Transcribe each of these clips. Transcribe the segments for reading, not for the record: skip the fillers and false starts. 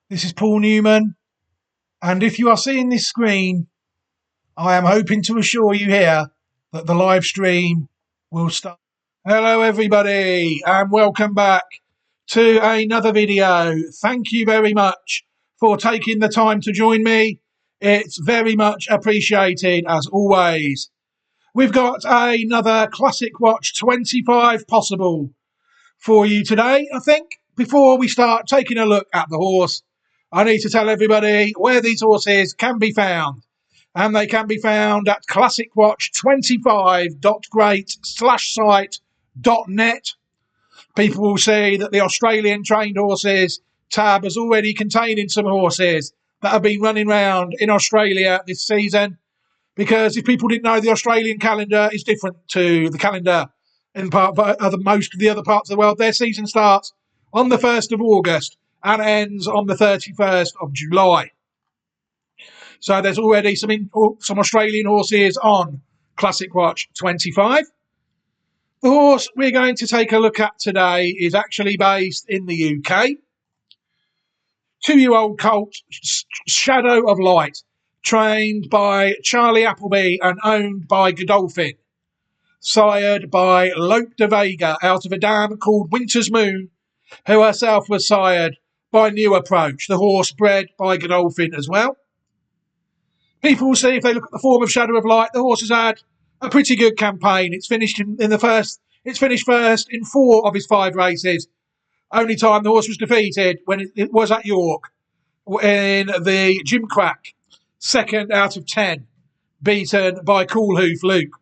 This is Paul Newman, and if you are seeing this screen, I am hoping to assure you here that the live stream will start. Hello, everybody, and welcome back to another video. Thank you very much for taking the time to join me. It's very much appreciated, as always. We've got another Classic Watch 25 possible for you today, I think. Before we start taking a look at the horse, I need to tell everybody where these horses can be found. And they can be found at classicwatch25.great/site.net. People will see that the Australian trained horses tab is already containing some horses that have been running around in Australia this season. Because if people didn't know, the Australian calendar is different to the calendar in most of the other parts of the world. Their season starts on the 1st of August and ends on the 31st of July. So there's already some Australian horses on Classic Watch 25. The horse we're going to take a look at today is actually based in the UK. 2-year-old colt, Shadow of Light, trained by Charlie Appleby and owned by Godolphin. Sired by Lope de Vega out of a dam called Winter's Moon, who herself was sired by New Approach, the horse bred by Godolphin as well. People will see, if they look at the form of Shadow of Light, the horse has had a pretty good campaign. It's finished It's finished first in 4 of his 5 races. Only time the horse was defeated when it was at York in the Jim Crack, 2nd out of 10, beaten by Cool Hoof Luke.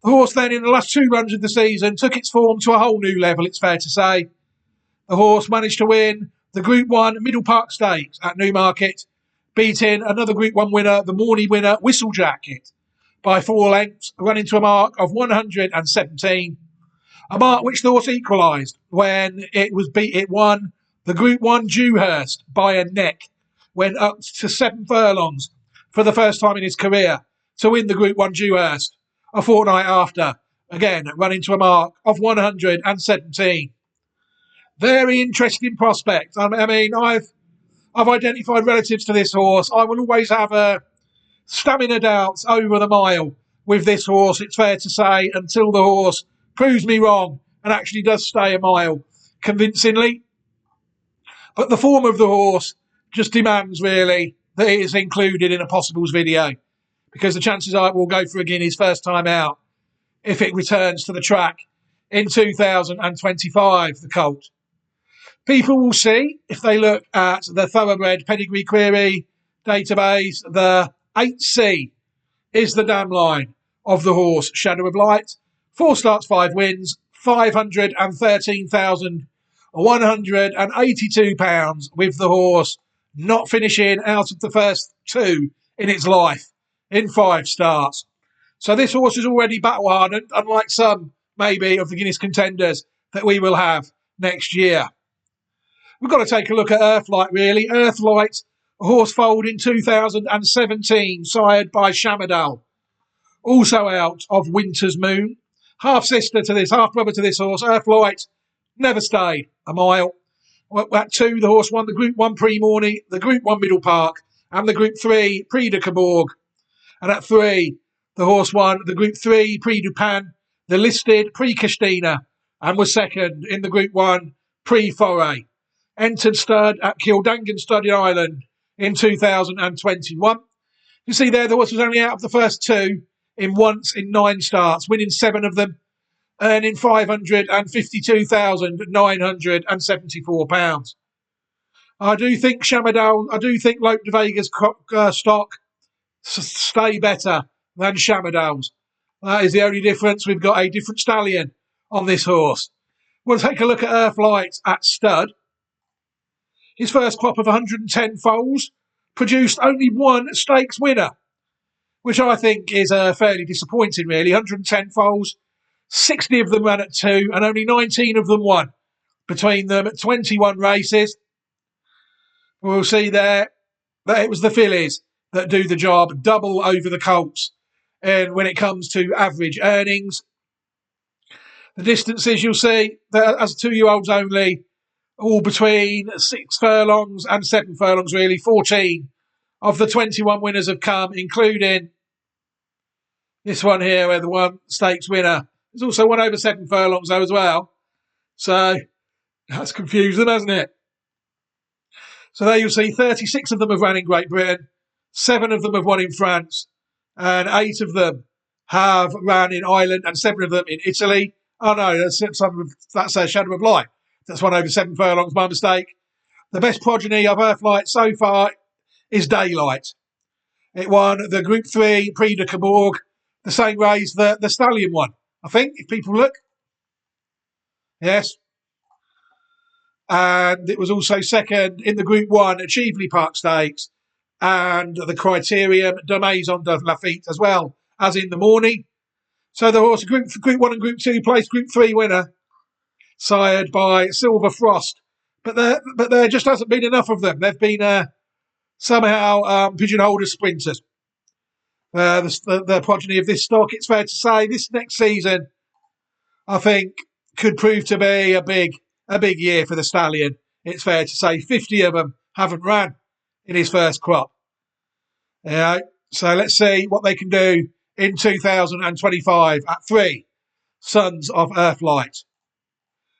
The horse then, in the last 2 runs of the season, took its form to a whole new level, it's fair to say. The horse managed to win the Group 1 Middle Park Stakes at Newmarket, beating another Group 1 winner, the Morney winner, Whistle Jacket, by 4 lengths, running to a mark of 117. A mark which the horse equalised when it won the Group 1 Dewhurst by a neck, went up to 7 furlongs for the first time in his career to win the Group 1 Dewhurst a fortnight after, again running to a mark of 117. Very interesting prospect. I mean, I've identified relatives to this horse. I will always have stamina doubts over the mile with this horse, it's fair to say, until the horse proves me wrong and actually does stay a mile convincingly. But the form of the horse just demands, really, that it is included in a Possibles video, because the chances are it will go for a guineas first time out if it returns to the track in 2025, the colt. People will see, if they look at the Thoroughbred Pedigree Query database, the 8C is the dam line of the horse Shadow of Light. 4 starts, 5 wins, £513,182, with the horse not finishing out of the first 2 in its life in 5 starts. So this horse is already battle hardened, unlike some, maybe, of the Guinness contenders that we will have next year. We've got to take a look at Earthlight, really. Earthlight, a horse foaled in 2017, sired by Shamadal, also out of Winter's Moon. Half brother to this horse. Earthlight never stayed a mile. At 2, the horse won the Group 1 Pre-Morney, the Group 1 Middle Park, and the Group 3 Prix de Cabourg. And at 3, the horse won the Group 3 Prix du Pan, the listed Prix Castina, and was 2nd in the Group 1 Prix Foray. Entered stud at Kildangan Stud in Ireland in 2021. You see there, the horse was only out of the first 2 in 9 starts, winning 7 of them, earning £552,974. I do think Lope de Vega's stock stay better than Shamadal's. That is the only difference. We've got a different stallion on this horse. We'll take a look at Earthlight at stud. His first crop of 110 foals produced only 1 stakes winner, which I think is fairly disappointing, really. 110 foals, 60 of them ran at 2, and only 19 of them won. Between them, 21 races. We'll see there that it was the fillies that do the job, double over the colts. And when it comes to average earnings, the distances, you'll see that as 2-year-olds only, all between 6 furlongs and 7 furlongs, really. 14 of the 21 winners have come, including this one here, where the one stakes winner is also 1 over 7 furlongs, though, as well. So that's confusing, hasn't it? So there you'll see 36 of them have run in Great Britain, 7 of them have won in France, and 8 of them have run in Ireland, and 7 of them in Italy. Oh no, that's a Shadow of Light. That's 1 over 7 furlongs, my mistake. The best progeny of Earthlight so far is Daylight. It won the Group 3 Prix de Cabourg, the same race that the Stallion won, I think, if people look. Yes. And it was also second in the Group 1 at Cheveley Park Stakes and the Criterium de Maison de Lafitte, as well as in the morning. So the horse, Group 1 and Group 2, placed Group 3 winner, sired by Silver Frost. But there just hasn't been enough of them. They've been somehow pigeonholed as sprinters. The progeny of this stock, it's fair to say, this next season, I think, could prove to be a big year for the Stallion. It's fair to say 50 of them haven't run in his first crop. So let's see what they can do in 2025 at 3 Sons of Earthlight.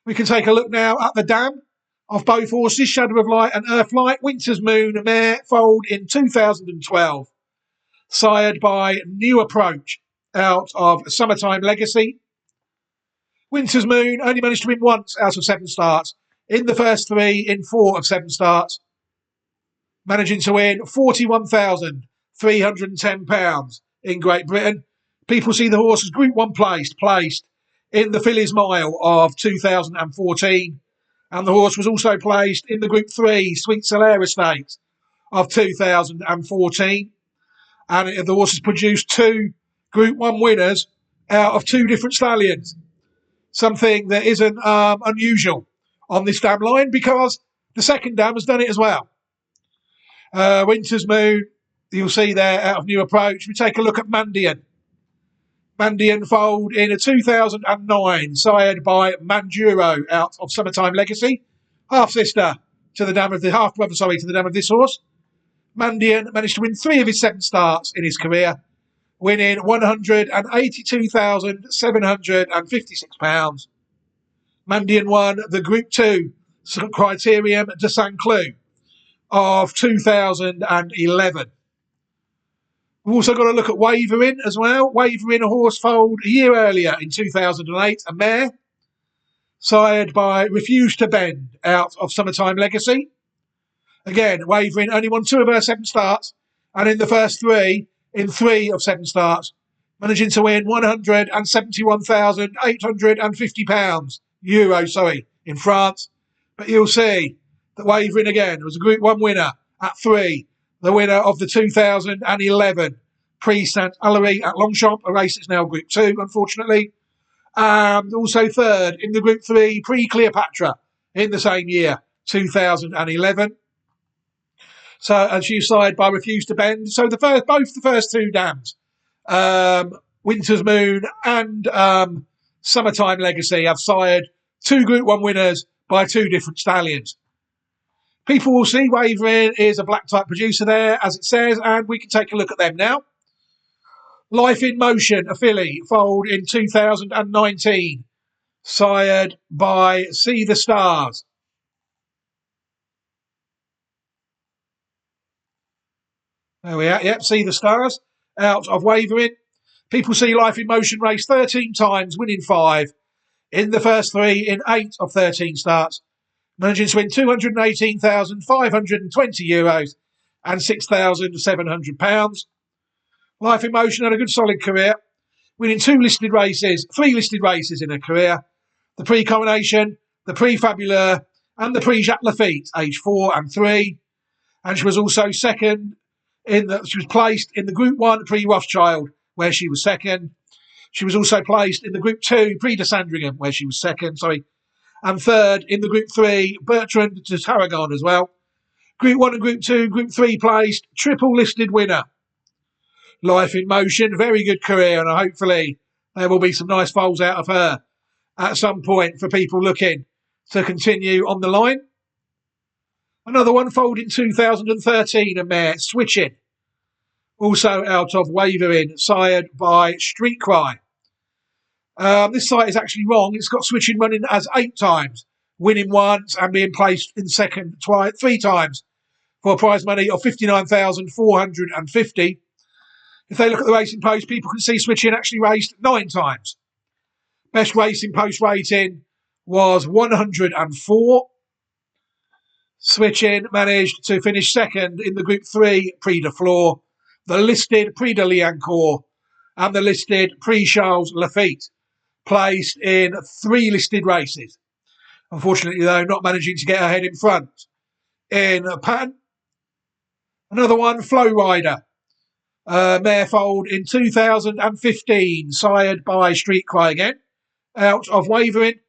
We can take a look now at the dam of both horses, Shadow of Light and Earthlight. Winter's Moon, a mare, foaled in 2012, sired by New Approach out of Summertime Legacy. Winter's Moon only managed to win once out of 7 starts. In the first 3 in 4 of 7 starts, managing to win £41,310 in Great Britain. People see the horse as Group 1 placed in the Fillies Mile of 2014. And the horse was also placed in the Group 3 Sweet Solera Stakes of 2014. And the horse has produced 2 Group 1 winners out of 2 different stallions. Something that isn't unusual on this dam line, because the second dam has done it as well. Winter's Moon, you'll see there, out of New Approach. We take a look at Mandian. Mandian foaled in a 2009, sired by Manduro out of Summertime Legacy, half brother to the dam of this horse. Mandian managed to win 3 of his 7 starts in his career, winning £182,756. Mandian won the Group 2 Criterium de Saint Cloud of 2011. We've also got to look at Wavering as well. Wavering, a horse foaled a year earlier in 2008, a mare, sired by Refuse to Bend out of Summertime Legacy. Again, Wavering only won 2 of her 7 starts, and in the first 3 in 3 of 7 starts, managing to win €171,850 in France. But you'll see that Wavering again was a Group 1 winner at 3, the winner of the 2011 Prix Saint-Hilary at Longchamp, a race that's now Group 2, unfortunately. And also 3rd in the Group 3 Prix Cleopatra in the same year, 2011. So, and she's sired by Refuse to Bend. So both the first 2 dams, Winter's Moon and Summertime Legacy, have sired 2 Group 1 winners by 2 different stallions. People will see Wavering is a black type producer there, as it says, and we can take a look at them now. Life in Motion, a filly, foaled in 2019, sired by See the Stars. There we are, yep, See the Stars, out of Wavering. People see Life in Motion race 13 times, winning 5. In the first 3 in 8 of 13 starts, managing to win €218,520 and £6,700. Life in Motion had a good solid career, winning 3 listed races in her career. The Prix Coronation, the Prix Fabuleux, and the Prix Jacques Lafitte, age 4 and 3. And she was also second she was placed in the Group 1 Prix Rothschild, where she was second. She was also placed in the Group 2 Prix de Sandringham, where she was second, and 3rd in the Group 3 Bertrand de Tarragon as well. Group 1 and Group 2, Group 3 placed, triple listed winner. Life in Motion, very good career, and hopefully there will be some nice foals out of her at some point for people looking to continue on the line. Another one foaled in 2013, a mare, Switching, also out of Wavering, sired by Street Cry. This site is actually wrong. It's got Switching running as 8 times, winning once and being placed in second 3 times for a prize money of $59,450. If they look at the racing post, people can see Switching actually raced 9 times. Best racing post rating was 104. Switching managed to finish second in the Group 3 Prix de Flore, the listed Prix de Liancourt, and the listed Prix Charles Lafitte, placed in 3 listed races. Unfortunately, though, not managing to get ahead in front. In pattern, another one, Flow Rider, mare foaled in 2015, sired by Street Cry again, out of Wavering.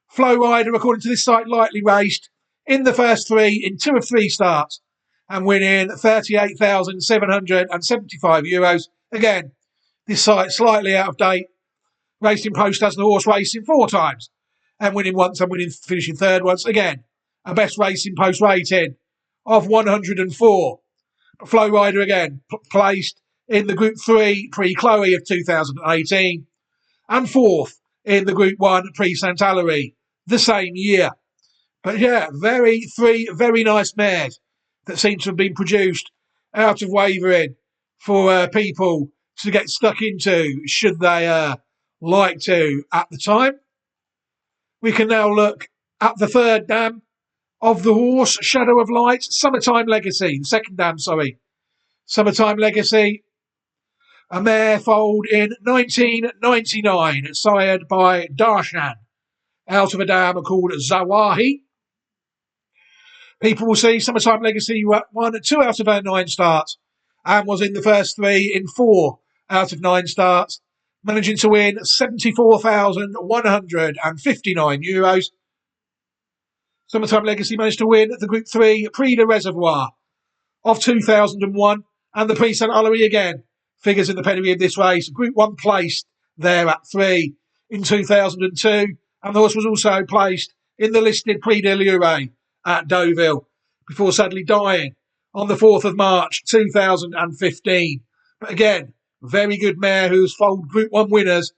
Flow Rider, according to this site, lightly raced in the first 3 in 2 of 3 starts and winning €38,775. Again, this site slightly out of date. Racing Post has the horse racing 4 times and winning once and finishing third once. Again, a best Racing Post rating of 104. But Flow Rider again placed in the Group 3 Prix Chloe of 2018 and 4th in the Group 1 Prix Saint Hilary the same year. But yeah, 3 very nice mares that seem to have been produced out of Wavering for people to get stuck into, should they like to at the time. We can now look at the third dam of the horse, Shadow of Light, Summertime Legacy, the second dam, sorry. Summertime Legacy, a mare foaled in 1999, sired by Darshan, out of a dam called Zawahi. People will see Summertime Legacy won 2 out of her 9 starts and was in the first 3 in 4 out of 9 starts, managing to win €74,159. Summertime Legacy managed to win the Group 3 Prix de Reservoir of 2001 and the Prix Saint Hilary again. Figures in the pedigree of this race. Group 1 placed there at 3 in 2002, and the horse was also placed in the listed Prix de Lure at Deauville before sadly dying on the 4th of March 2015. But again, very good mare who's foaled Group 1 winners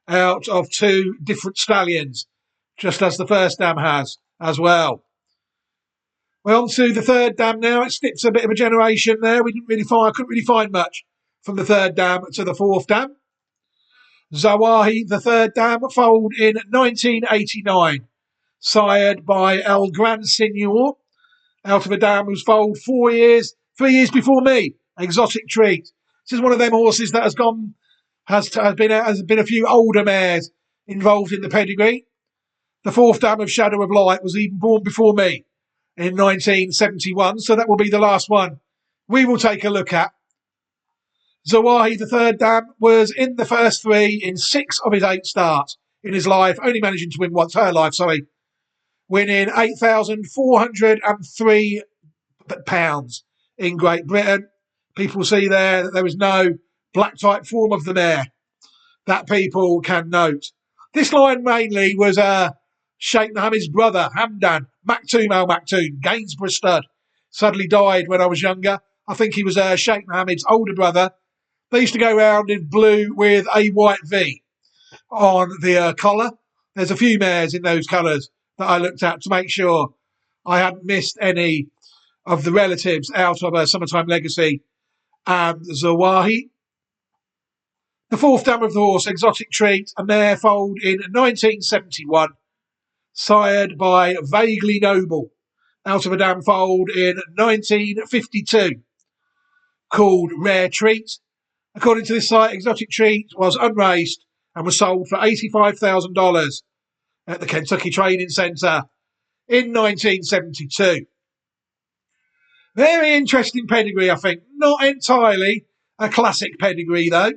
out of 2 different stallions, just as the first dam has as well. We're on to the third dam now. It skips a bit of a generation there. I couldn't really find much from the third dam to the fourth dam. Zawahi, the third dam, foaled in 1989, sired by El Gran Senor, out of a dam who's foaled 3 years before me. Exotic Treat. This is one of them horses that has been a few older mares involved in the pedigree. The fourth dam of Shadow of Light was even born before me in 1971, so that will be the last one we will take a look at. Zawahi, the third dam, was in the first 3 in 6 of his 8 starts in his life, only managing to win once, winning £8,403 in Great Britain. People see there that there is no black type form of the mare that people can note. This lion mainly was Sheikh Mohammed's brother, Hamdan Maktoum Al Maktoum, Gainsborough stud. Sadly died when I was younger. I think he was Sheikh Mohammed's older brother. They used to go around in blue with a white V on the collar. There's a few mares in those colours that I looked at to make sure I hadn't missed any of the relatives out of Summertime Legacy and Zawahi. The fourth dam of the horse, Exotic Treat, a mare foaled in 1971, sired by Vaguely Noble, out of a dam foaled in 1952, called Rare Treat. According to this site, Exotic Treat was unraced and was sold for $85,000 at the Kentucky Training Centre in 1972. Very interesting pedigree, I think. Not entirely a classic pedigree, though.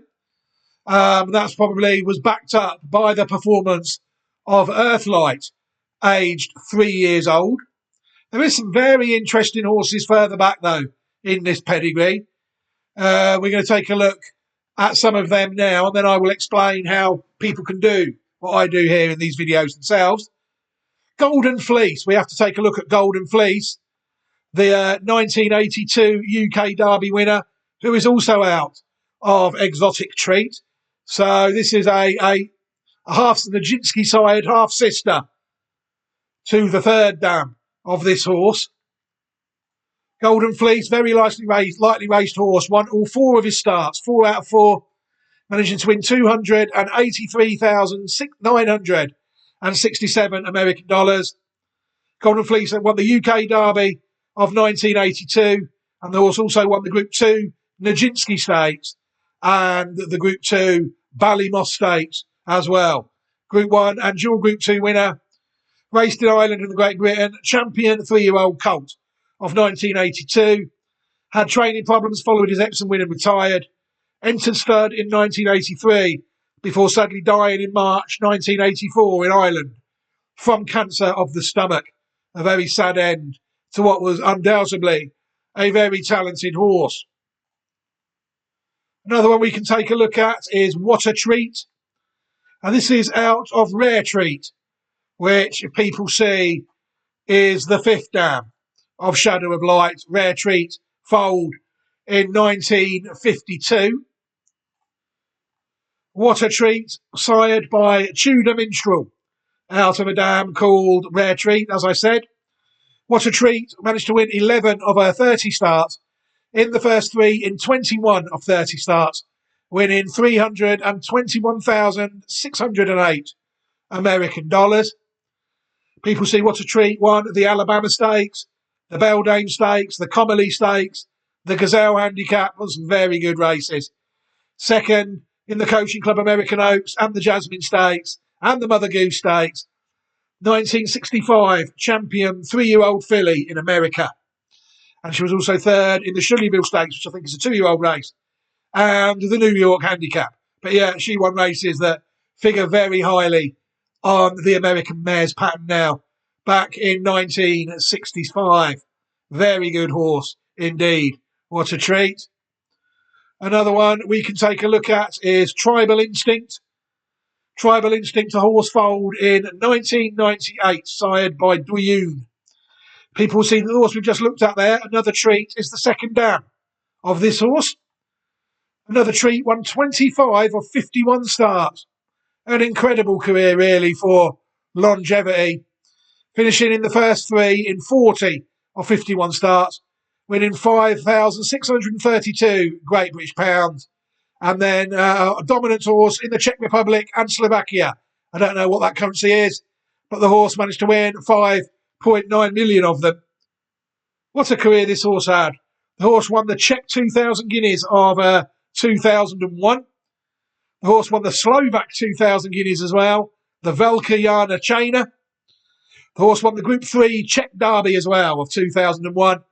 That's probably was backed up by the performance of Earthlight, aged 3 years old. There is some very interesting horses further back, though, in this pedigree. We're going to take a look at some of them now, and then I will explain how people can do what I do here in these videos themselves. Golden Fleece. We have to take a look at Golden Fleece. the 1982 UK Derby winner, who is also out of Exotic Treat. So this is a half Nijinsky side, half sister to the third dam of this horse. Golden Fleece, very lightly raced horse, won all 4 of his starts, 4 out of 4, managing to win $283,967 American dollars. Golden Fleece won the UK Derby of 1982, and the horse also won the Group 2 Nijinsky Stakes and the Group 2 Ballymoss Stakes as well. Group 1 and dual Group 2 winner, raced in Ireland and Great Britain, champion 3-year-old colt of 1982, had training problems following his Epsom win and retired, entered stud in 1983 before sadly dying in March 1984 in Ireland from cancer of the stomach. A very sad end to what was undoubtedly a very talented horse. Another one we can take a look at is What a Treat. And this is out of Rare Treat, which people see is the 5th dam of Shadow of Light. Rare Treat foaled in 1952. What a Treat, sired by Tudor Minstrel, out of a dam called Rare Treat, as I said. What a Treat managed to win 11 of her 30 starts in the first 3 in 21 of 30 starts, winning $321,608 American dollars. People see What a Treat won the Alabama Stakes, the Beldame Stakes, the Comely Stakes, the Gazelle Handicap, on some very good races. Second in the Coaching Club American Oaks and the Jasmine Stakes and the Mother Goose Stakes. 1965 champion 3-year-old filly in America. And she was also third in the Shirleyville Stakes, which I think is a 2-year-old race, and the New York Handicap. But yeah, she won races that figure very highly on the American Mares pattern now, back in 1965. Very good horse indeed. What a Treat. Another one we can take a look at is Tribal Instinct. Tribal Instinct, a horse foaled in 1998, sired by Duyun. People see the horse we've just looked at there. Another Treat is the 2nd dam of this horse. Another Treat won 25 of 51 starts. An incredible career, really, for longevity. Finishing in the first 3 in 40 of 51 starts, winning 5,632 Great British pounds. And then a dominant horse in the Czech Republic and Slovakia. I don't know what that currency is, but the horse managed to win 5.9 million of them. What a career this horse had. The horse won the Czech 2,000 guineas of 2001. The horse won the Slovak 2,000 guineas as well, the Velká Jana Chaina. The horse won the Group 3 Czech Derby as well of 2001,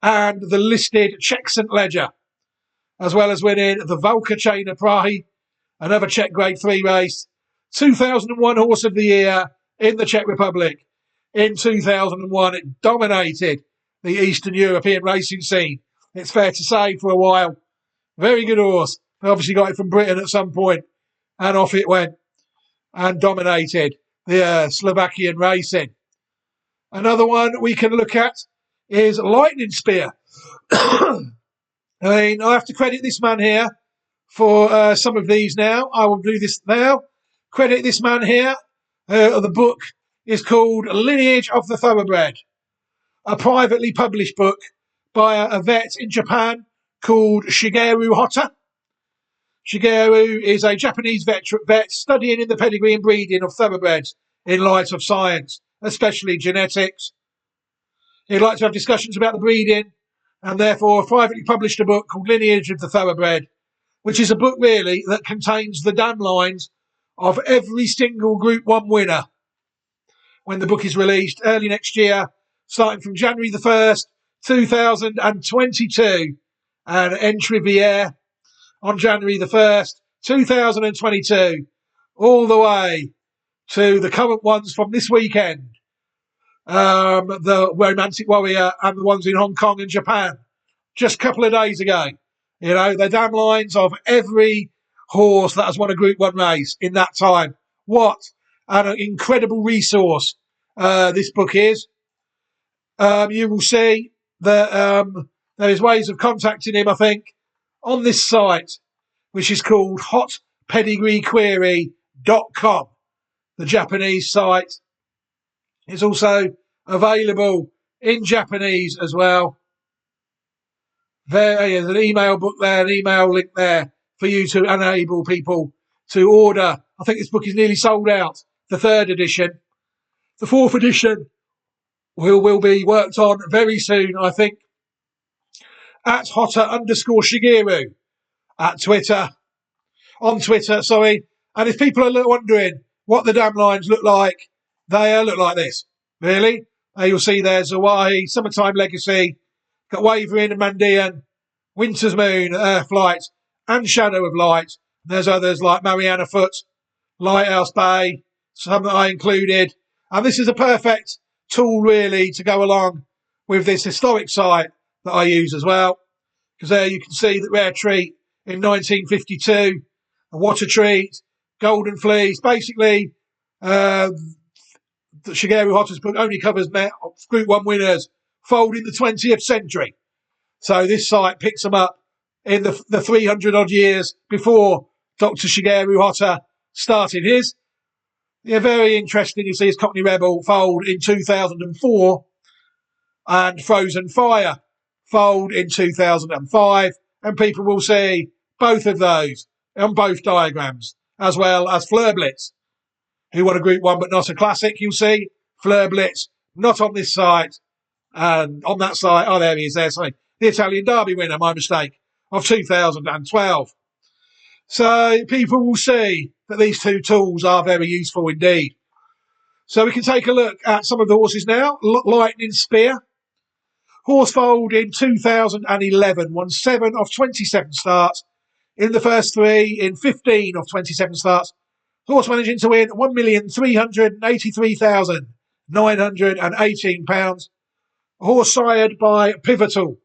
and the listed Czech St. Ledger, as well as winning the Velká Chaina Prahy, another Czech Grade 3 race. 2001 Horse of the Year in the Czech Republic. In 2001, it dominated the Eastern European racing scene, it's fair to say, for a while. Very good horse. They obviously got it from Britain at some point, and off it went and dominated the Slovakian racing. Another one we can look at is Lightning Spear. I mean, I have to credit this man here for some of these now. I will do this now. Credit this man here. The book is called Lineage of the Thoroughbred, a privately published book by a vet in Japan called Shigeru Hotta. Shigeru is a Japanese vet studying in the pedigree and breeding of thoroughbreds in light of science, especially genetics. He'd like to have discussions about the breeding, and therefore privately published a book called Lineage of the Thoroughbred, which is a book really that contains the dam lines of every single Group 1 winner when the book is released early next year, starting from January the 1st, 2022, and entry Vier on January the 1st, 2022, all the way to the current ones from this weekend, the Romantic Warrior and the ones in Hong Kong and Japan, just a couple of days ago. You know, the dam lines of every horse that has won a Group 1 race in that time. What an incredible resource this book is. You will see that there is ways of contacting him, I think, on this site, which is called hotpedigreequery.com. The Japanese site is also available in Japanese as well. There's an email book there, an email link there for you to enable people to order. I think this book is nearly sold out, the 3rd edition. The 4th edition will be worked on very soon, I think, at Hotter_Shigeru at Twitter. On Twitter, sorry. And if people are wondering what the damn lines look like, they look like this, really. You'll see there's Hawaii, Summertime Legacy, got Wavering and Mandaean, Winter's Moon, Earthlight, and Shadow of Light. And there's others like Mariana Foot, Lighthouse Bay, some that I included. And this is a perfect tool, really, to go along with this historic site that I use as well. Because there you can see that Rare Treat in 1952, a Water Treat, Golden Fleece. Basically, the Shigeru Hotta's book only covers Group 1 winners foaled in the 20th century. So this site picks them up in the 300 odd years before Dr. Shigeru Hotta started his. Yeah, very interesting. You see his Cockney Rebel fold in 2004 and Frozen Fire fold in 2005. And people will see both of those on both diagrams, as well as Fleur Blitz, who won a Group 1 but not a Classic. You'll see Fleur Blitz not on this site. And on that site, oh, there he is there. Sorry, the Italian Derby winner, my mistake, of 2012. So people will see that these two tools are very useful indeed. So we can take a look at some of the horses now. Lightning Spear. Horse foaled in 2011, won 7 of 27 starts. In the first 3, in 15 of 27 starts. Horse managing to win £1,383,918. A horse sired by Pivotal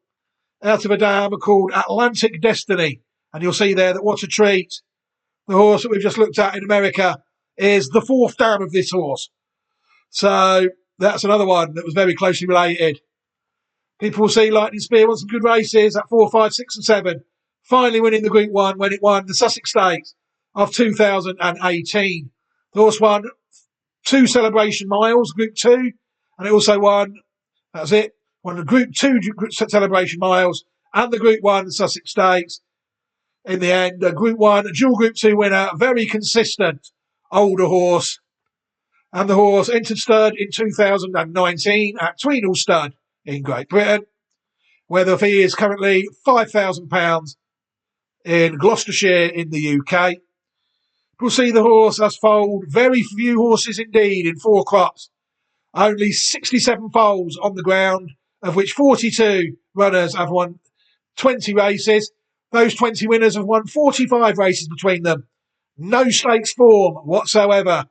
out of a dam called Atlantic Destiny. And you'll see there that What a Treat, the horse that we've just looked at in America, is the 4th dam of this horse. So that's another one that was very closely related. People will see Lightning Spear won some good races at 4, 5, 6 and 7. Finally winning the Group 1 when it won the Sussex Stakes of 2018. The horse won 2 Celebration Miles, Group 2, and it also won, that's it, won the Group 2 Celebration Miles and the Group 1 Sussex Stakes. In the end, a Group 1, a dual Group 2 winner, very consistent older horse. And the horse entered stud in 2019 at Tweenall Stud in Great Britain, where the fee is currently £5,000 in Gloucestershire in the UK. We'll see the horse has foaled very few horses indeed in 4 crops. Only 67 foals on the ground, of which 42 runners have won 20 races. Those 20 winners have won 45 races between them. No stakes form whatsoever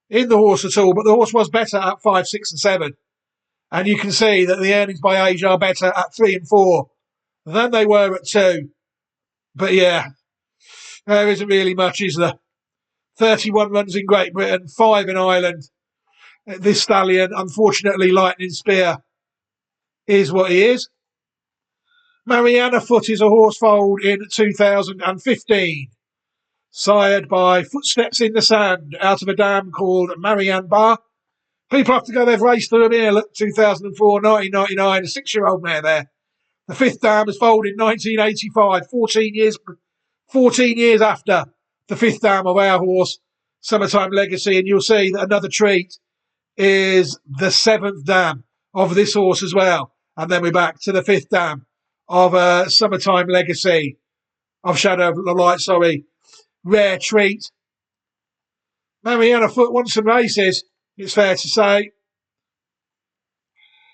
in the horse at all, but the horse was better at 5, 6 and 7. And you can see that the earnings by age are better at 3 and 4 than they were at 2. But yeah, there isn't really much, is there? 31 runs in Great Britain, 5 in Ireland. This stallion, unfortunately, Lightning Spear, is what he is. Mariana Foot is a horse foaled in 2015, sired by Footsteps in the Sand out of a dam called Marianne Bar. People have to go, they've raced through him here. Look, 2004, 1999, a 6-year-old mare there. The 5th dam was foaled in 1985, 14 years after the 5th dam of our horse, Summertime Legacy. And you'll see that Another Treat is the 7th dam of this horse as well. And then we're back to the 5th dam of Summertime Legacy, of Shadow of the Light, sorry, Rare Treat. Mariana Foot won some races, it's fair to say.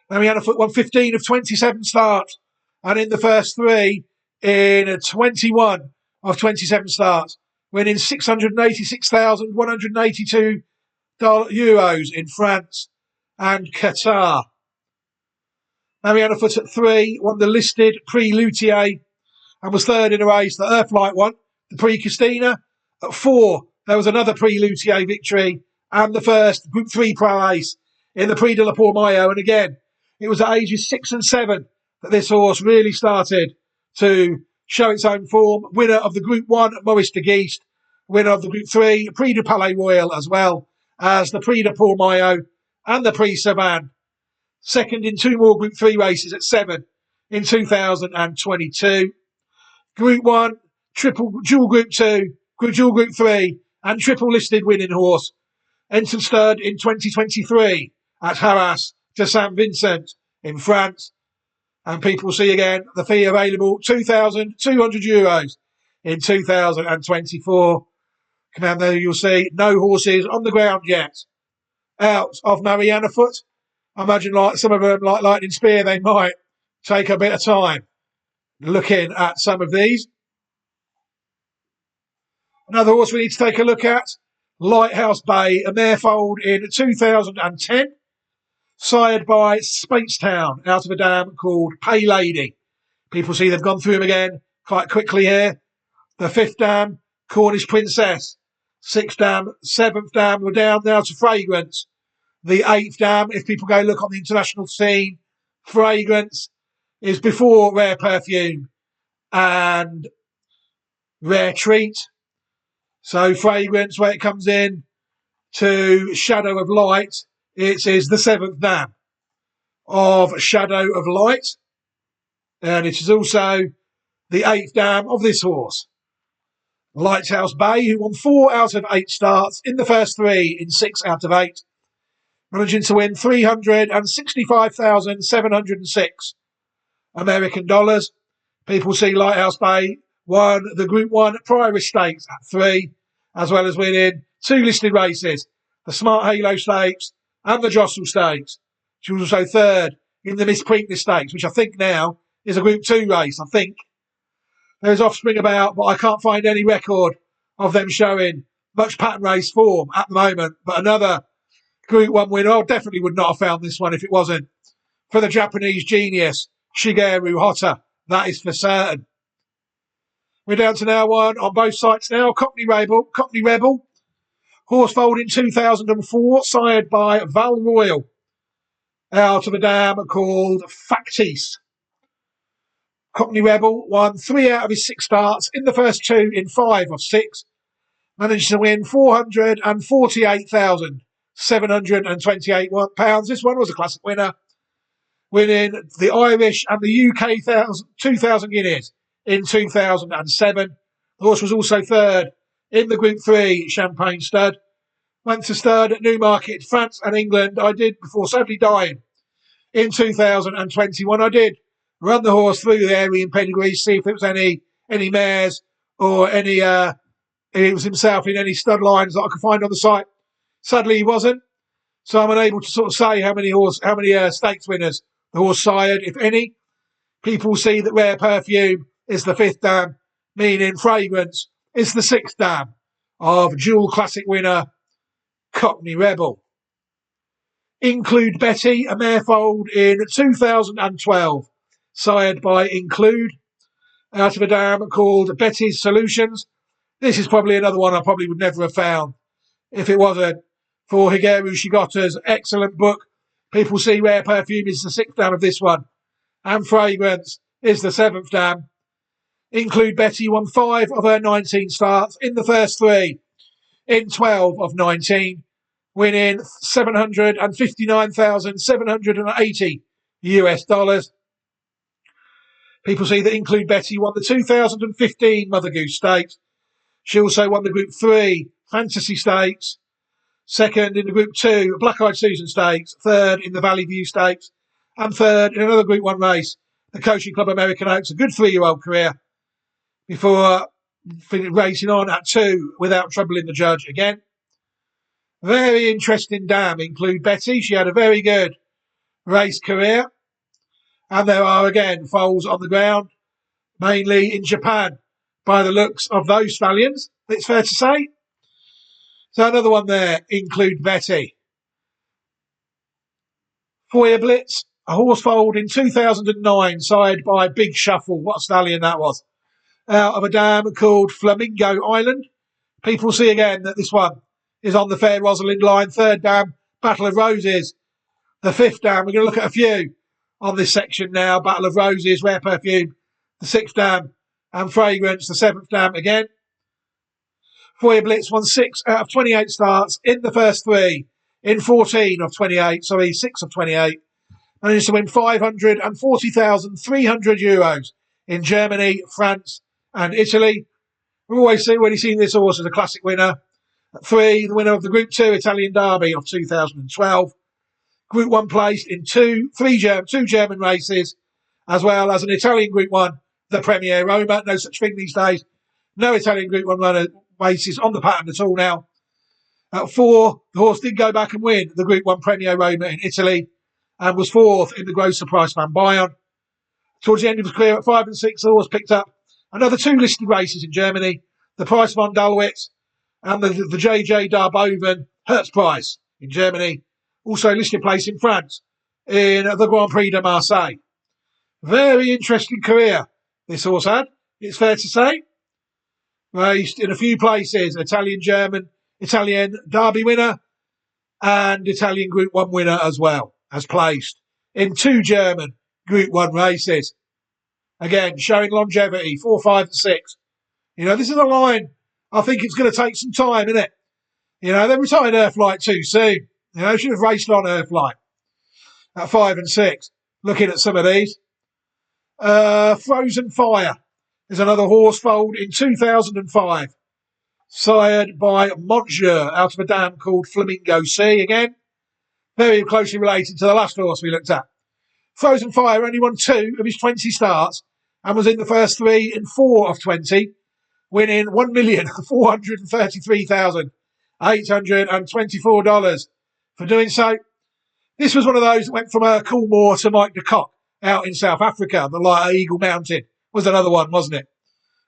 Mariana Foot won 15 of 27 starts, and in the first 3, in 21 of 27 starts, winning €686,182 in France and Qatar. Mariana Foot at 3 won the listed Prix Luthier and was 3rd in a race that Earthlight won, the Prix Christina. At 4, there was another Prix Luthier victory and the first Group 3 race in the Prix de la Pormayo. And again, it was at ages 6 and 7 that this horse really started to show its own form. Winner of the Group 1, Maurice de Geest. Winner of the Group 3, Prix du Palais Royal, as well as the Prix de Port-Maillot and the Prix Savane. Second in 2 more Group 3 races at 7 in 2022. Group 1, dual Group 2, dual Group 3 and triple listed winning horse. Entered third in 2023 at Arras de Saint-Vincent in France. And people see again the fee available, €2,200 in 2024. Come there, you'll see no horses on the ground yet. Out of Mariana Foot. I imagine like some of them, like Lightning Spear, they might take a bit of time looking at some of these. Another horse we need to take a look at, Lighthouse Bay, a mare foaled in 2010, sired by Speightstown, out of a dam called Pay Lady. People see they've gone through him again quite quickly here. The 5th dam, Cornish Princess. 6th dam, 7th dam, we're down now to Fragrance. The 8th dam, if people go look on the international scene, Fragrance is before Rare Perfume and Rare Treat. So Fragrance, where it comes in to Shadow of Light, it is the 7th dam of Shadow of Light. And it is also the 8th dam of this horse. Lighthouse Bay, who won 4 out of 8 starts in the first 3 in 6 out of 8. Managing to win $365,706 American dollars. People see Lighthouse Bay won the Group 1 Priory Stakes at 3, as well as winning 2 listed races, the Smart Halo Stakes and the Jostle Stakes. She was also 3rd in the Miss Preakness Stakes, which I think now is a Group 2 race. I think there's offspring about, but I can't find any record of them showing much pattern race form at the moment. But another Group 1 winner. I definitely would not have found this one if it wasn't for the Japanese genius, Shigeru Hotta. That is for certain. We're down to now one on both sides now. Cockney Rebel. Horse foaled in 2004, sired by Val Royal, out of a dam called Factice. Cockney Rebel won 3 out of his 6 starts in the first 2 in 5 of 6. Managed to win £448,728. This one was a classic winner, winning the Irish and the UK 2,000 guineas in 2007. The horse was also 3rd in the Group 3 Champagne Stud. Went to stud at Newmarket, France and England. I did, before sadly dying in 2021. I did run the horse through the area in pedigree, see if there was any mares or any it was himself in any stud lines that I could find on the site. Sadly, he wasn't, so I'm unable to sort of say how many stakes winners the horse sired, if any. People see that Rare Perfume is the 5th dam, meaning Fragrance is the 6th dam of dual classic winner Cockney Rebel. Include Betty, a mare foaled in 2012, sired by Include, out of a dam called Betty's Solutions. This is probably another one I probably would never have found if it wasn't for Higeru Shigota's excellent book. People see Rare Perfume is the 6th dam of this one, and Fragrance is the 7th dam. Include Betty won 5 of her 19 starts in the first 3 in 12 of 19, winning $759,780 US. People see that Include Betty won the 2015 Mother Goose Stakes. She also won the Group 3 Fantasy Stakes, 2nd in the Group 2 Black Eyed Susan Stakes, 3rd in the Valley View Stakes, and 3rd in another Group 1 race, the Coaching Club American Oaks. A good 3-year-old career before racing on at 2 without troubling the judge again. Very interesting dam, Include Betty. She had a very good race career. And there are again foals on the ground, mainly in Japan, by the looks of those stallions, it's fair to say. So another one there, Include Betty. Foyer Blitz, a horse foaled in 2009, sired by Big Shuffle. What a stallion that was. Out of a dam called Flamingo Island. People see again that this one is on the Fair Rosalind line. 3rd dam, Battle of Roses. The 5th dam, we're going to look at a few on this section now. Battle of Roses, Rare Perfume, the 6th dam, and Fragrance, the 7th dam again. Foyer Blitz won 6 out of 28 starts in the first 3, in 14 of 28, 6 of 28. Managed to win €540,300 in Germany, France, and Italy. We've always already seen this horse as a classic winner. At 3, the winner of the Group 2 Italian Derby of 2012. Group 1 placed in two German races, as well as an Italian Group 1, the Premier Roma. No such thing these days. No Italian Group 1 runner races on the pattern at all now. At 4, the horse did go back and win the Group 1 Premier Roma in Italy and was 4th in the Grosser Price Van Bayern. Towards the end of his career at 5 and 6, the horse picked up another 2 listed races in Germany, the Price von Dallwitz and the JJ Darboven Hertz Prize in Germany. Also listed place in France in the Grand Prix de Marseille. Very interesting career this horse had, it's fair to say. Raced in a few places, Italian Derby winner and Italian Group 1 winner as well, as placed in 2 German Group 1 races. Again, showing longevity, 4, 5 and 6. This is a line, I think it's going to take some time, isn't it? They retired Earthlight too soon. Should have raced on Earthlight at 5 and 6. Looking at some of these. Frozen Fire is another horse foaled in 2005. Sired by Monsieur out of a dam called Flamingo Sea again. Very closely related to the last horse we looked at. Frozen Fire only won 2 of his 20 starts and was in the first 3 in 4 of 20, winning $1,433,824 for doing so. This was one of those that went from Coolmore to Mike de Kock out in South Africa. The Light Eagle Mountain was another one, wasn't it?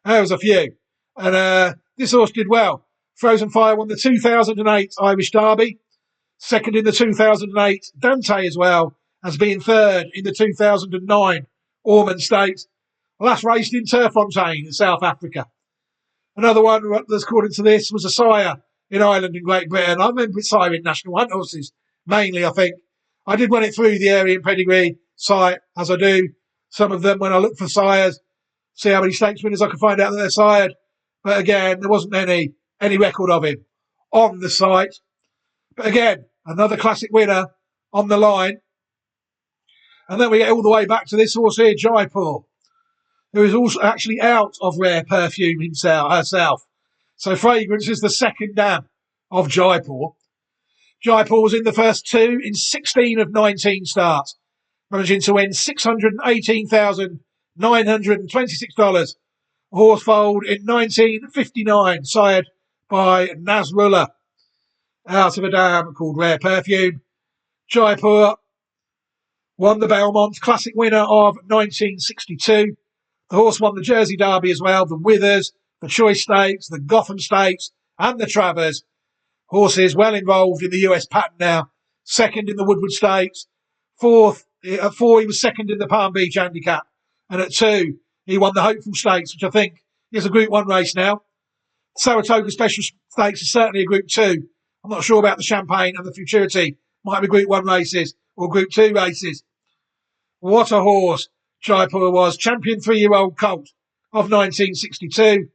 There was a few. And this horse did well. Frozen Fire won the 2008 Irish Derby, 2nd in the 2008 Dante as well, as being 3rd in the 2009 Ormond Stakes. Last raced in Turfontein in South Africa. Another one that's according to this was a sire in Ireland and Great Britain. I remember it siring National Hunt horses, mainly, I think. I did run it through the area and pedigree site, as I do some of them when I look for sires, see how many stakes winners I can find out that they're sired. But again, there wasn't any record of him on the site. But again, another classic winner on the line. And then we get all the way back to this horse here, Jaipur, who is also actually out of Rare Perfume herself. So Fragrance is the 2nd dam of Jaipur. Jaipur was in the first 2 in 16 of 19 starts, managing to win $618,926. A horse foaled in 1959, sired by Nasrullah, out of a dam called Rare Perfume. Jaipur won the Belmont Classic winner of 1962. The horse won the Jersey Derby as well, the Withers, the Choice Stakes, the Gotham Stakes, and the Travers. Horses well involved in the US pattern now. 2nd in the Woodward Stakes. 4th, at 4 he was 2nd in the Palm Beach Handicap. And at 2 he won the Hopeful Stakes, which I think is a Group 1 race now. Saratoga Special Stakes is certainly a Group 2. I'm not sure about the Champagne and the Futurity. Might be Group 1 races or Group 2 races. What a horse Jaipur was. Champion 3-year-old colt of 1962.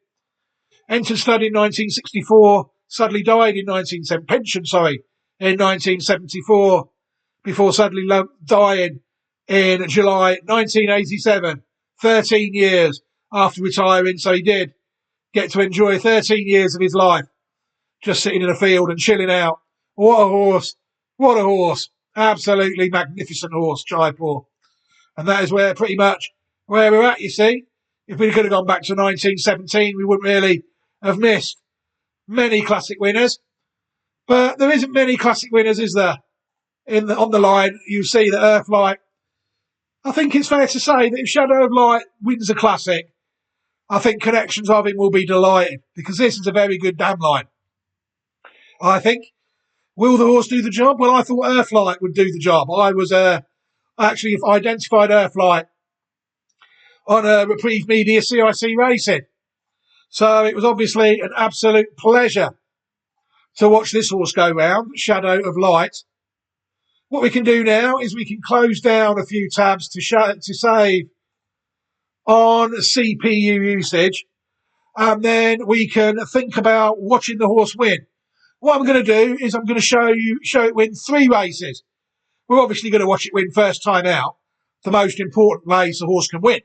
Entered stud in 1964. Suddenly died in 1974, before suddenly dying in July 1987, 13 years after retiring. So he did get to enjoy 13 years of his life just sitting in a field and chilling out. What a horse. What a horse. Absolutely magnificent horse, Jaipur. And that is pretty much where we're at, you see. If we could have gone back to 1917, we wouldn't really have missed many classic winners. But there isn't many classic winners, is there? On the line, you see that Earthlight. I think it's fair to say that if Shadow of Light wins a classic, I think connections of him will be delighted, because this is a very good dam line. I think. Will the horse do the job? Well, I thought Earthlight would do the job. I was actually identified Earthlight on Reprieve Media CIC Racing. So it was obviously an absolute pleasure to watch this horse go round, Shadow of Light. What we can do now is we can close down a few tabs to save on CPU usage, and then we can think about watching the horse win. What I'm going to do is I'm going to show it win 3 races. We're obviously going to watch it win first time out, the most important race a horse can win.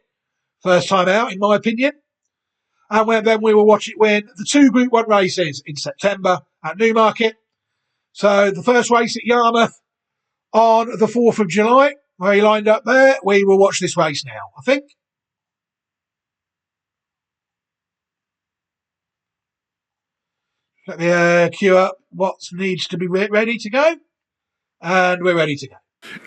First time out, in my opinion. And then we will watch it win the 2 Group 1 races in September at Newmarket. So the first race at Yarmouth on the 4th of July, where he lined up there. We will watch this race now, I think. Let me queue up what needs to be ready to go. And we're ready to go.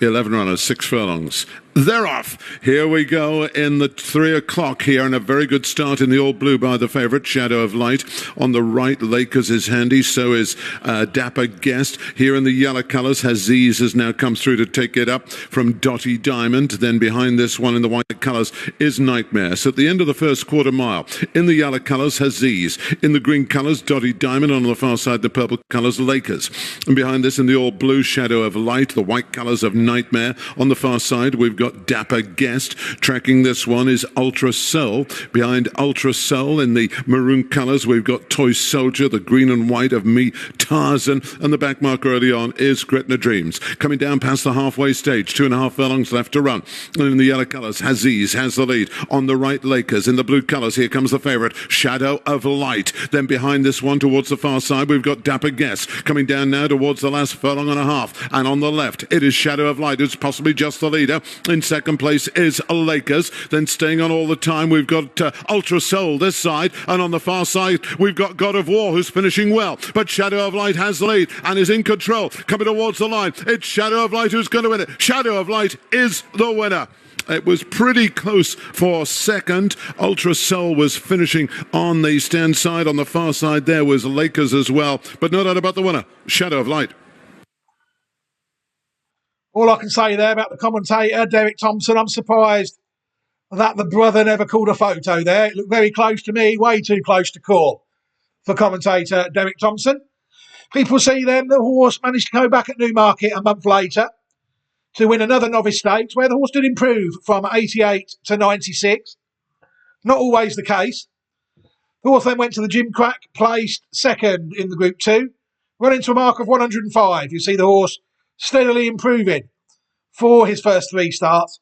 11 runners, 6 furlongs. They're off. Here we go in the 3 o'clock here, and a very good start in the all blue by the favourite, Shadow of Light. On the right, Lakers is handy, so is Dapper Guest. Here in the yellow colours, Aziz has now come through to take it up from Dotty Diamond. Then behind this one in the white colours is Nightmare. So at the end of the first quarter mile, in the yellow colours, Aziz. In the green colours, Dotty Diamond. On the far side, the purple colours, Lakers. And behind this in the all blue, Shadow of Light, the white colours of Nightmare. On the far side, we've got Dapper Guest. Tracking this one is Ultra Soul. Behind Ultra Soul in the maroon colours, we've got Toy Soldier, the green and white of Me, Tarzan. And the back marker early on is Gretna Dreams. Coming down past the halfway stage, 2.5 furlongs left to run. And in the yellow colours, Aziz has the lead. On the right, Lakers. In the blue colours, here comes the favourite, Shadow of Light. Then behind this one, towards the far side, we've got Dapper Guest. Coming down now towards the last furlong and a half. And on the left, it is Shadow of Light, who's possibly just the leader. In second place is Lakers. Then staying on all the time, we've got Ultra Soul this side. And on the far side, we've got God of War, who's finishing well. But Shadow of Light has the lead and is in control. Coming towards the line, it's Shadow of Light who's going to win it. Shadow of Light is the winner. It was pretty close for second. Ultra Soul was finishing on the stand side. On the far side there was Lakers as well. But no doubt about the winner, Shadow of Light. All I can say there about the commentator, Derek Thompson, I'm surprised that the brother never called a photo there. It looked very close to me, way too close to call for commentator Derek Thompson. People see then the horse managed to go back at Newmarket a month later to win another novice stakes where the horse did improve from 88 to 96. Not always the case. The horse then went to the Gimcrack, placed second in the Group 2, running to a mark of 105. You see the horse steadily improving for his first 3 starts.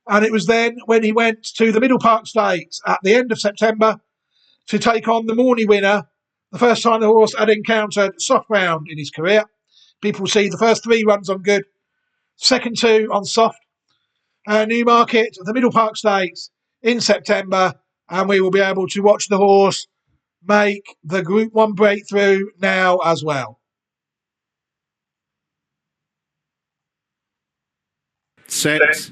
And it was then when he went to the Middle Park Stakes at the end of September to take on the Morney winner, the first time the horse had encountered soft ground in his career. People see the first 3 runs on good, second 2 on soft. Newmarket, the Middle Park Stakes in September, and we will be able to watch the horse make the Group 1 breakthrough now as well. Set.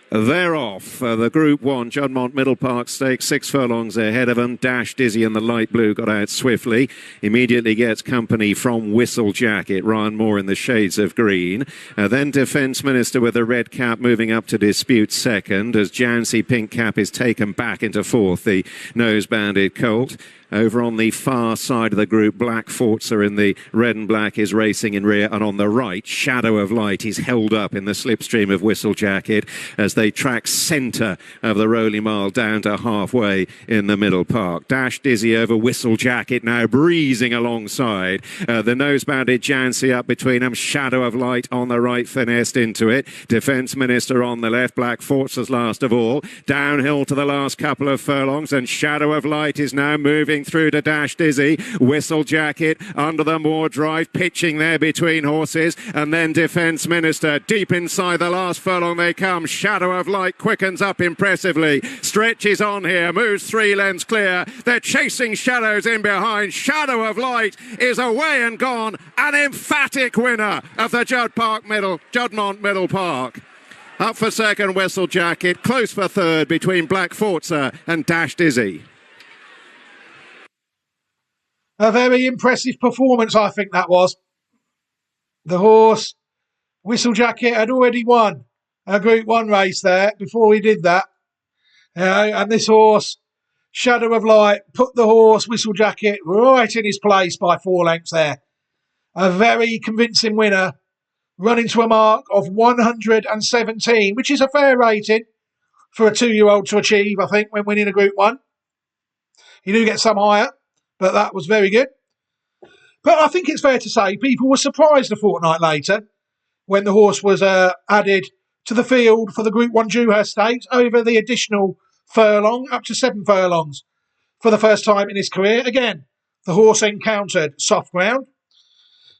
They're off. The Group 1, Juddmonte Middle Park Stakes, 6 furlongs ahead of them. Dash Dizzy in the light blue got out swiftly. Immediately gets company from Whistle Jacket. Ryan Moore in the shades of green. Then Defence Minister with a red cap moving up to dispute second as Jancy Pink Cap is taken back into fourth, the nose-banded colt. Over on the far side of the group, Black Forza in the red and black is racing in rear. And on the right, Shadow of Light is held up in the slipstream of Whistle Jacket as they track centre of the Rolling Mile down to halfway in the middle park. Dash Dizzy over Whistle Jacket now breezing alongside. The nose-banded Jancy up between them. Shadow of Light on the right, finessed into it. Defence Minister on the left. Black Forza's last of all. Downhill to the last couple of furlongs, and Shadow of Light is now moving through to Dash Dizzy. Whistle Jacket under the Moor Drive, pitching there between horses, and then Defence Minister deep inside the last furlong they come. Shadow of Light quickens up impressively, stretches on here, moves 3 lengths clear. They're chasing shadows in behind. Shadow of Light is away and gone, an emphatic winner of the Juddmonte Middle Park. Up for second, Whistle Jacket, close for third between Black Forza and Dash Dizzy. A very impressive performance, I think that was. The horse, Whistle Jacket, had already won a Group 1 race there before he did that. And this horse, Shadow of Light, put the horse, Whistle Jacket, right in his place by 4 lengths there. A very convincing winner running to a mark of 117, which is a fair rating for a 2-year-old to achieve, I think, when winning a Group 1. You do get some higher, but that was very good. But I think it's fair to say people were surprised a fortnight later when the horse was added to the field for the Group 1 Dewhurst Stakes over the additional furlong, up to 7 furlongs, for the first time in his career. Again, the horse encountered soft ground,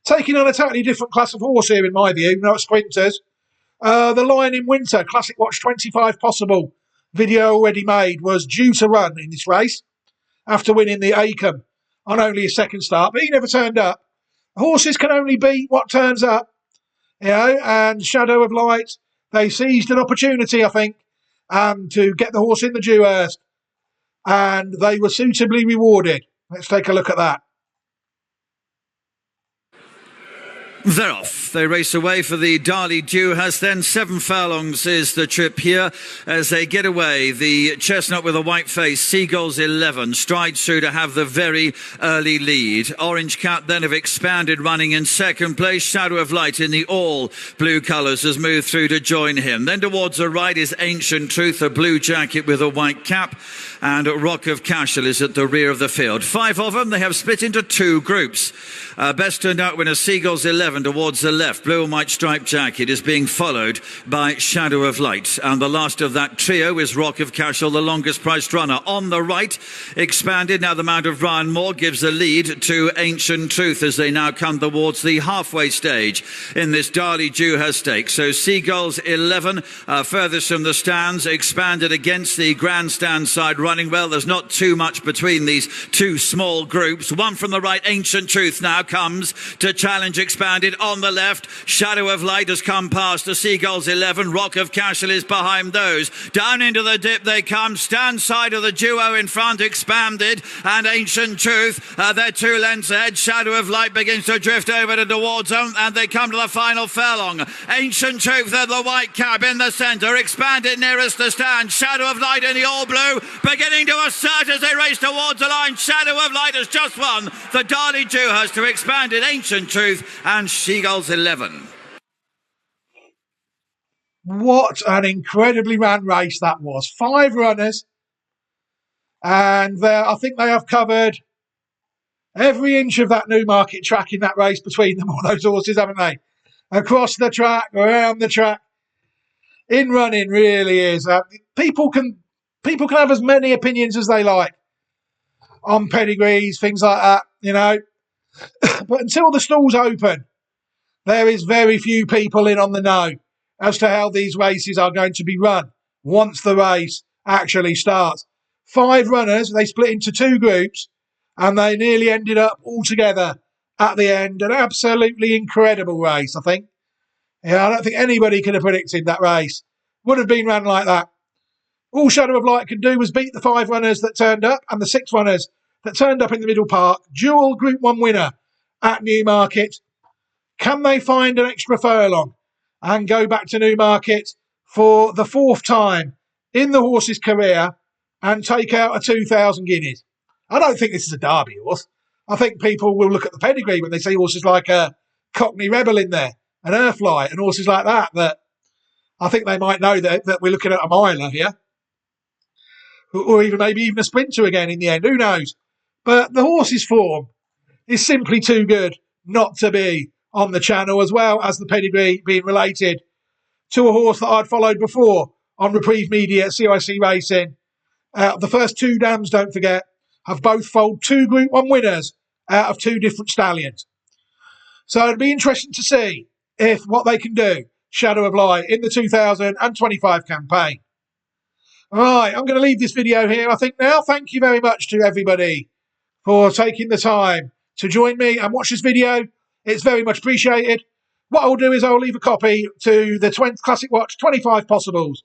taking on a totally different class of horse here, in my view, not sprinters. The Lion in Winter, Classic Watch 25 Possible video already made, was due to run in this race after winning the Acomb on only his second start, but he never turned up. Horses can only beat what turns up, you know, and Shadow of Light, they seized an opportunity, I think, to get the horse in the Dewhurst, and they were suitably rewarded. Let's take a look at that. They're off. They race away for the Darley Dewhurst. Then 7 furlongs is the trip here as they get away. The chestnut with a white face, Seagulls 11, strides through to have the very early lead. Orange Cap then have expanded, running in second place. Shadow of Light in the all blue colours has moved through to join him. Then towards the right is Ancient Truth, a blue jacket with a white cap. And Rock of Cashel is at the rear of the field. 5 of them, they have split into 2 groups. Best turned out winner Seagulls 11 towards the left. Blue and white striped jacket is being followed by Shadow of Light. And the last of that trio is Rock of Cashel, the longest priced runner. On the right, expanded. Now the Mount of Ryan Moore gives the lead to Ancient Truth as they now come towards the halfway stage in this Darley Dewhurst Stakes. So Seagulls 11 furthest from the stands, expanded against the grandstand side, running well. There's not too much between these 2 small groups. One from the right, Ancient Truth, now comes to challenge expanded. On the left, Shadow of Light has come past the Seagulls 11. Rock of Cashel is behind those. Down into the dip they come. Stand side of the duo in front, expanded, and Ancient Truth. They're 2 lengths ahead. Shadow of Light begins to drift over towards them, and they come to the final furlong. Ancient Truth at the white cap in the centre. Expanded nearest the stand. Shadow of Light in the all blue, beginning to assert as they race towards the line. Shadow of Light has just won the Darley Dewhurst to expanded, Ancient Truth and Seagulls 11. What an incredibly ran race that was. 5 runners, and I think they have covered every inch of that Newmarket track in that race between them, all those horses, haven't they? Across the track, around the track. In running really is. People can have as many opinions as they like on pedigrees, things like that, you know. But until the stalls open, there is very few people in on the know as to how these races are going to be run once the race actually starts. 5 runners, they split into 2 groups, and they nearly ended up all together at the end. An absolutely incredible race, I think. Yeah, I don't think anybody could have predicted that race would have been run like that. All Shadow of Light could do was beat the 5 runners that turned up and the 6 runners that turned up in the middle park. Dual Group 1 winner at Newmarket. Can they find an extra furlong and go back to Newmarket for the 4th time in the horse's career and take out a 2,000 guineas? I don't think this is a Derby horse. I think people will look at the pedigree when they see horses like a Cockney Rebel in there, an Earthlight, and horses like that, that I think they might know that we're looking at a miler here. Or even maybe even a sprinter again in the end, who knows? But the horse's form is simply too good not to be on the channel, as well as the pedigree being related to a horse that I'd followed before on Reprieve Media, CIC Racing. The first 2 dams, don't forget, have both foaled 2 Group 1 winners out of 2 different stallions. So it'd be interesting to see if what they can do, Shadow of Light, in the 2025 campaign. All right, I'm going to leave this video here, I think, now. Thank you very much to everybody for taking the time to join me and watch this video. It's very much appreciated. What I'll do is I'll leave a copy to the Classic Watch 25 Possibles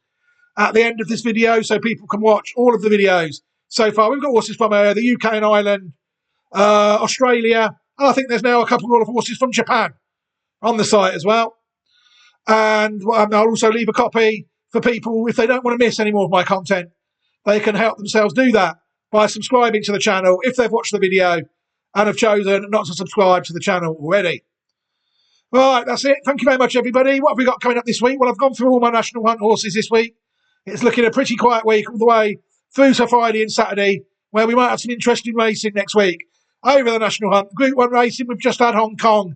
at the end of this video so people can watch all of the videos so far. We've got horses from the UK and Ireland, Australia, and I think there's now a couple of horses from Japan on the site as well. And I'll also leave a copy for people, if they don't want to miss any more of my content, they can help themselves do that by subscribing to the channel if they've watched the video and have chosen not to subscribe to the channel already. Right, that's it. Thank you very much, everybody. What have we got coming up this week? Well, I've gone through all my National Hunt horses this week. It's looking a pretty quiet week all the way through to Friday and Saturday, where we might have some interesting racing next week. Over the National Hunt, Group 1 racing, we've just had Hong Kong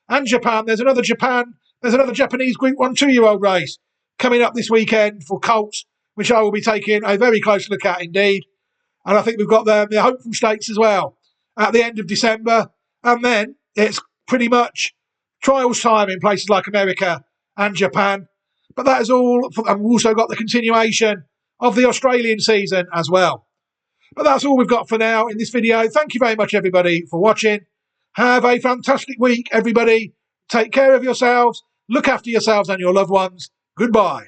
and Japan. There's another Japanese Group 1 2-year-old race coming up this weekend for colts, which I will be taking a very close look at indeed. And I think we've got the Hopeful Stakes as well at the end of December. And then it's pretty much trials time in places like America and Japan. But that is all. And we've also got the continuation of the Australian season as well. But that's all we've got for now in this video. Thank you very much, everybody, for watching. Have a fantastic week, everybody. Take care of yourselves. Look after yourselves and your loved ones. Goodbye.